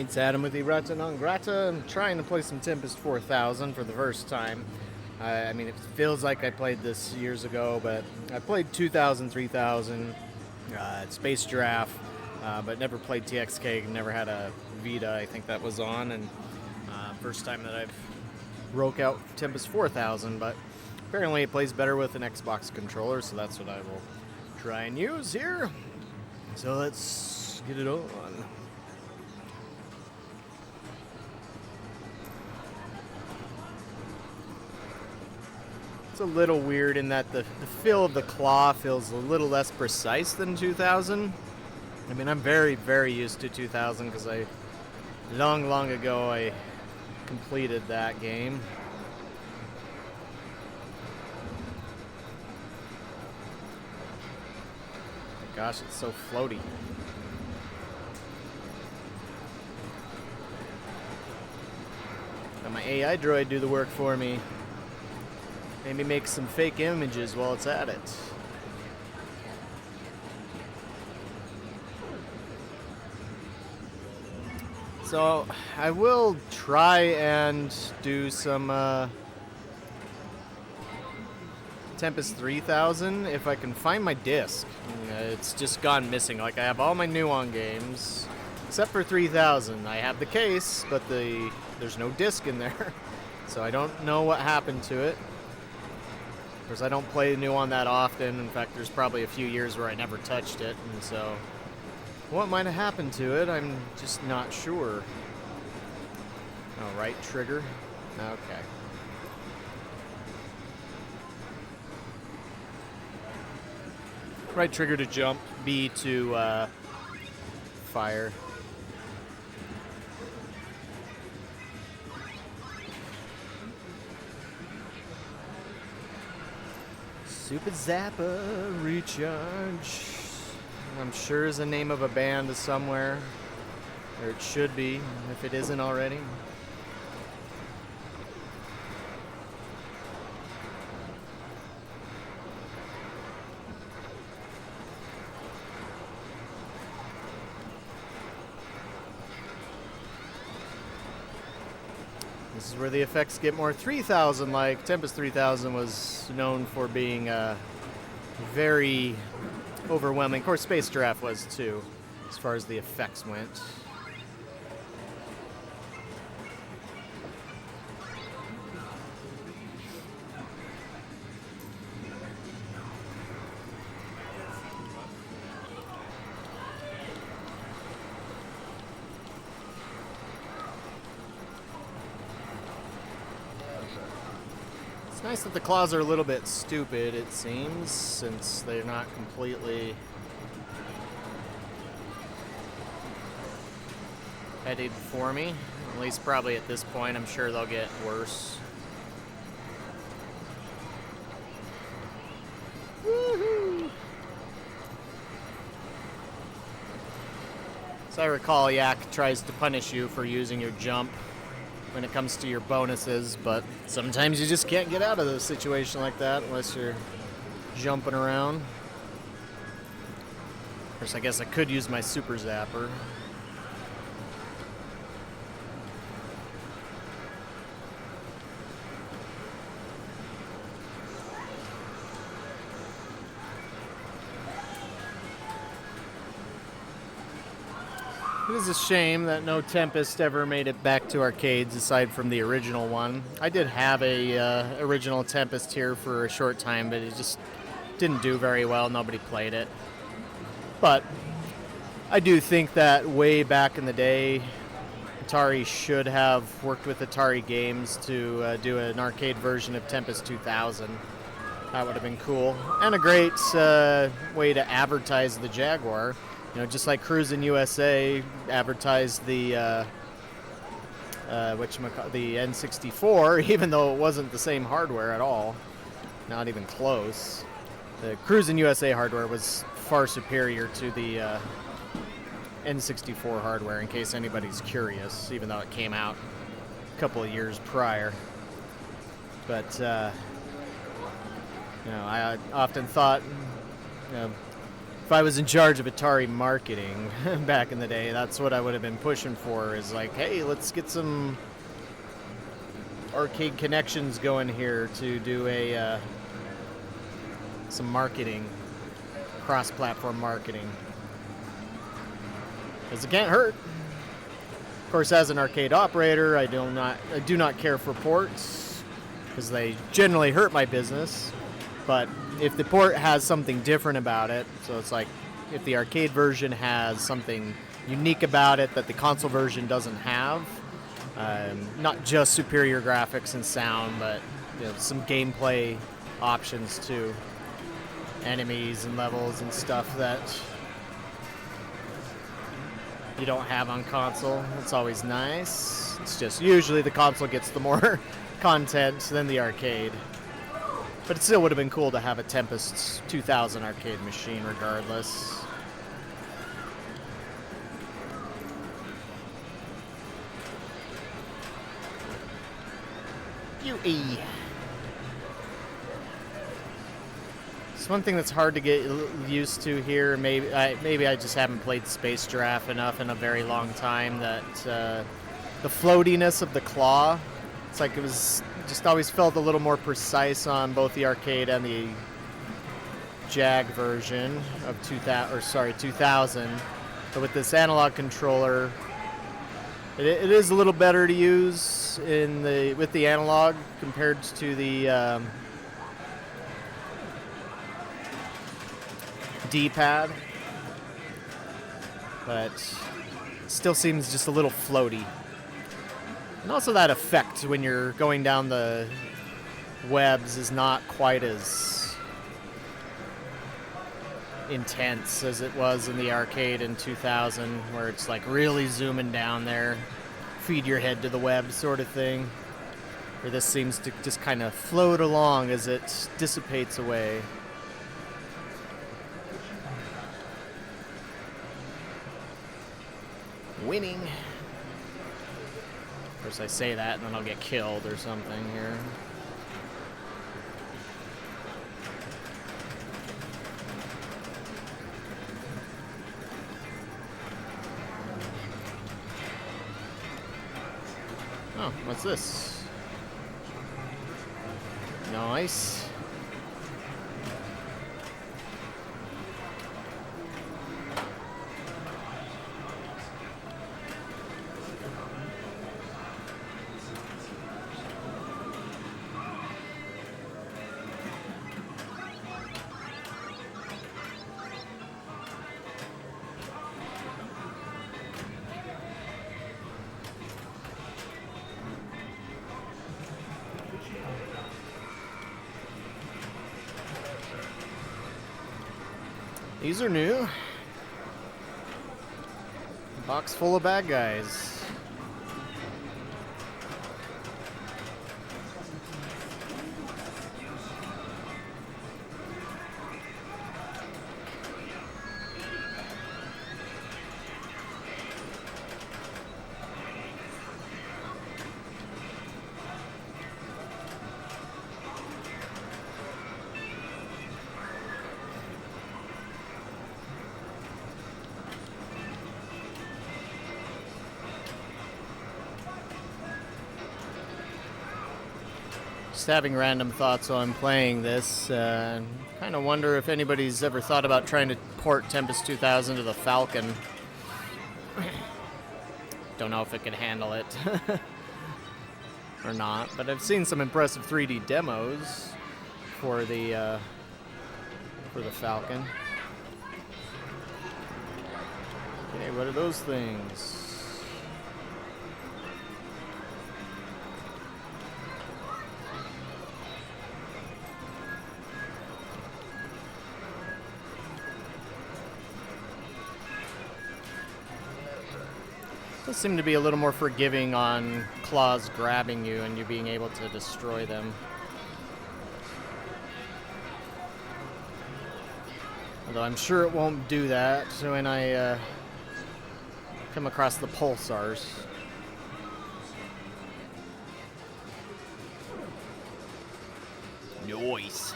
It's Adam with Errata Non Grata. I'm trying to play some Tempest 4000 for the first time. I mean, it feels like I played this years ago, but I played 2000, 3000, Space Giraffe, but never played TXK, never had a Vita, I think that was on, and first time that I've broke out Tempest 4000, but apparently it plays better with an Xbox controller, so that's what I will try and use here. So let's get it on. It's a little weird in that the feel of the claw feels a little less precise than 2000. I mean, I'm very, very used to 2000 because long ago I completed that game. Gosh, it's so floaty. Got my AI droid do the work for me. Maybe make some fake images while it's at it. So I will try and do some Tempest 3000 if I can find my disc. It's just gone missing. Like, I have all my Nuon games except for 3000. I have the case, but there's no disc in there. So I don't know what happened to it. Of course, I don't play Nuon that often. In fact, there's probably a few years where I never touched it, and so what might have happened to it, I'm just not sure. Oh, right trigger. Okay. Right trigger to jump, B to fire. Super Zappa Recharge. I'm sure is the name of a band somewhere. Or it should be, if it isn't already. This is where the effects get more 3000 like. Tempest 3000 was known for being very overwhelming. Of course, Space Giraffe was too, as far as the effects went. It's nice that the claws are a little bit stupid, it seems, since they're not completely headed for me. At least probably at this point. I'm sure they'll get worse. Woohoo! As I recall, Yak tries to punish you for using your jump when it comes to your bonuses, but sometimes you just can't get out of a situation like that unless you're jumping around. Of course, I guess I could use my Super Zapper. It is a shame that no Tempest ever made it back to arcades aside from the original one. I did have a original Tempest here for a short time, but it just didn't do very well. Nobody played it. But I do think that way back in the day, Atari should have worked with Atari Games to do an arcade version of Tempest 2000. That would have been cool. And a great way to advertise the Jaguar. You know, just like Cruisin' USA advertised the the N64, even though it wasn't the same hardware at all, not even close. The Cruisin' USA hardware was far superior to the N64 hardware, in case anybody's curious, even though it came out a couple of years prior. But you know, I often thought, you know, if if I was in charge of Atari marketing back in the day, that's what I would have been pushing for, is like, hey, let's get some arcade connections going here to do a some marketing, cross-platform marketing, because it can't hurt. Of course, as an arcade operator, I do not care for ports because they generally hurt my business. But if the port has something different about it, so it's like if the arcade version has something unique about it that the console version doesn't have, not just superior graphics and sound, but some gameplay options too, enemies and levels and stuff that you don't have on console. It's always nice. It's just usually the console gets the more content than the arcade. But it still would have been cool to have a Tempest 2000 arcade machine regardless. UE. It's one thing that's hard to get used to here. Maybe I just haven't played Space Giraffe enough in a very long time. That the floatiness of the claw, it's like it was just always felt a little more precise on both the arcade and the Jag version of 2000. But with this analog controller, it is a little better to use with the analog compared to the D-pad, but it still seems just a little floaty. And also that effect when you're going down the webs is not quite as intense as it was in the arcade in 2000, where it's like really zooming down there, feed your head to the web sort of thing. Where this seems to just kind of float along as it dissipates away. Winning. Of course, I say that and then I'll get killed or something here. Oh, what's this? Nice. These are new. Box full of bad guys. Just having random thoughts while I'm playing this. Kind of wonder if anybody's ever thought about trying to port Tempest 2000 to the Falcon. Don't know if it can handle it or not, but I've seen some impressive 3D demos for the Falcon. Okay, what are those things? Does seem to be a little more forgiving on claws grabbing you and you being able to destroy them. Although I'm sure it won't do that when I come across the pulsars. Noise.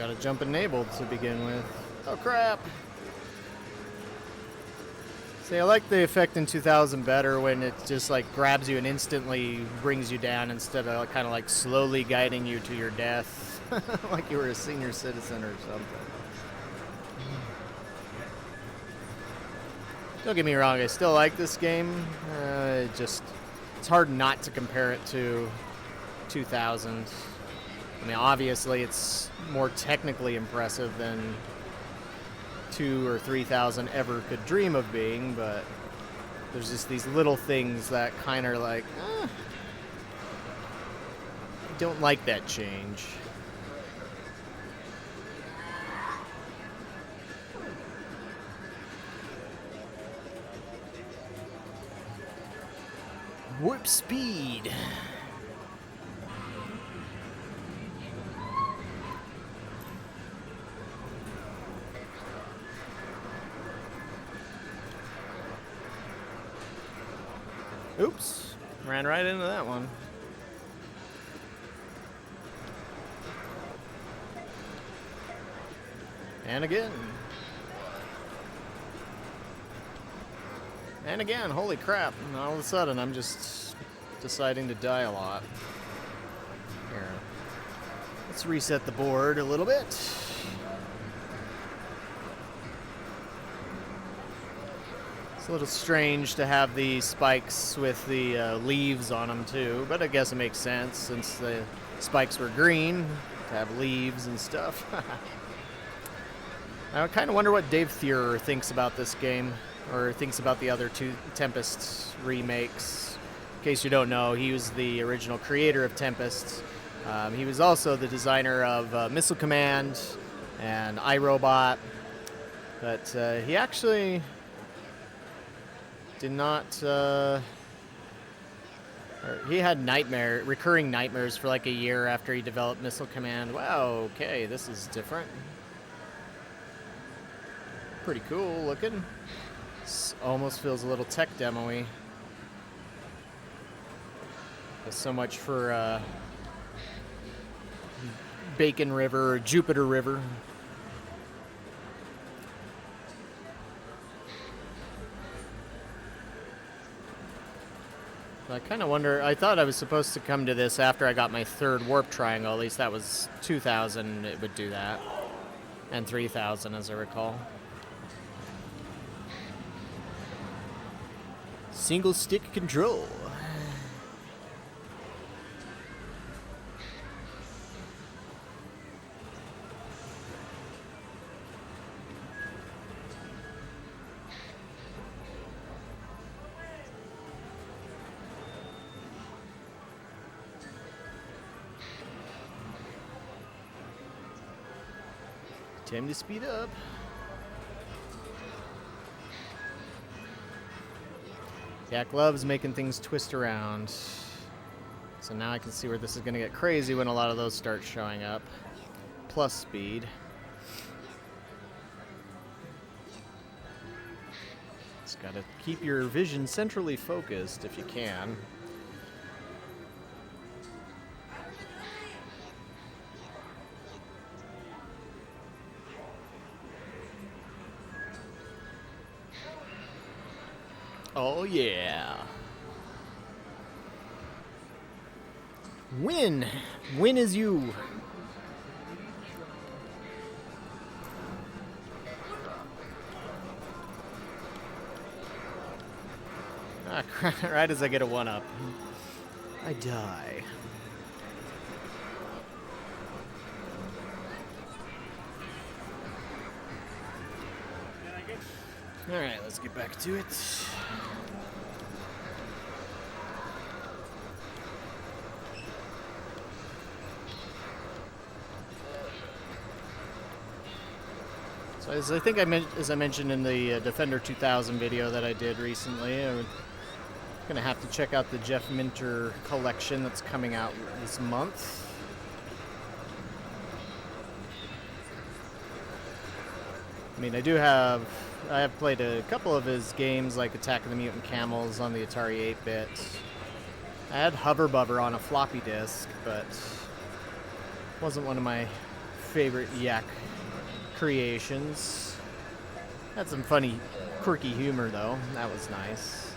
Gotta jump enabled to begin with. Oh crap! See, I like the effect in 2000 better when it just like grabs you and instantly brings you down instead of kind of like slowly guiding you to your death, like you were a senior citizen or something. Don't get me wrong, I still like this game. It's hard not to compare it to 2000. I mean, obviously it's more technically impressive than 2,000 or 3,000 ever could dream of being, but there's just these little things that kind of like, I don't like that change. Warp speed. Oops, ran right into that one. And again. And again, holy crap. And all of a sudden, I'm just deciding to die a lot. Here. Let's reset the board a little bit. It's a little strange to have the spikes with the leaves on them too, but I guess it makes sense since the spikes were green to have leaves and stuff. I kind of wonder what Dave Thurer thinks about this game, or thinks about the other two Tempest remakes. In case you don't know, he was the original creator of Tempest. He was also the designer of Missile Command and iRobot, but he actually did not, he had recurring nightmares for like a year after he developed Missile Command. Wow, okay, this is different. Pretty cool looking. This almost feels a little tech demo-y. So much for Bacon River or Jupiter River. I kind of wonder, I thought I was supposed to come to this after I got my third warp triangle. At least that was 2000, it would do that. And 3000 as I recall. Single stick control. Time to speed up. Jack loves making things twist around. So now I can see where this is going to get crazy when a lot of those start showing up. Plus speed. Just got to keep your vision centrally focused if you can. Oh yeah. Win! Win is you. Ah, right as I get a 1-up, I die. Alright, let's get back to it. So as I mentioned in the Defender 2000 video that I did recently, I'm going to have to check out the Jeff Minter collection that's coming out this month. I mean, I have played a couple of his games like Attack of the Mutant Camels on the Atari 8-bit. I had Hover Bubber on a floppy disk, but it wasn't one of my favorite Yak creations. Had some funny, quirky humor, though. That was nice.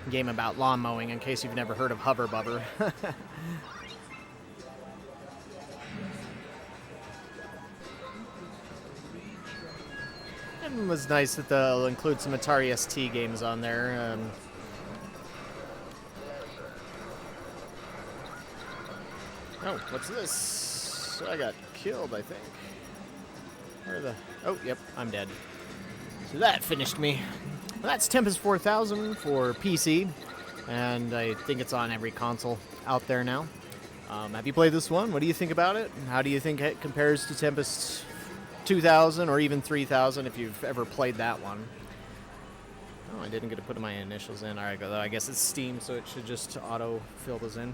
Game about lawn mowing, in case you've never heard of Hover Bubber. And it was nice that they'll include some Atari ST games on there. Oh, what's this? I got killed, I think. Where the... Oh, yep, I'm dead. So that finished me. Well, that's Tempest 4000 for PC, and I think it's on every console out there now. Have you played this one? What do you think about it? How do you think it compares to Tempest 2000 or even 3000 if you've ever played that one? Oh, I didn't get to put my initials in. All right, though I guess it's Steam, so it should just auto-fill those in.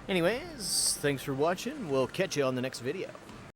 Anyways, thanks for watching. We'll catch you on the next video.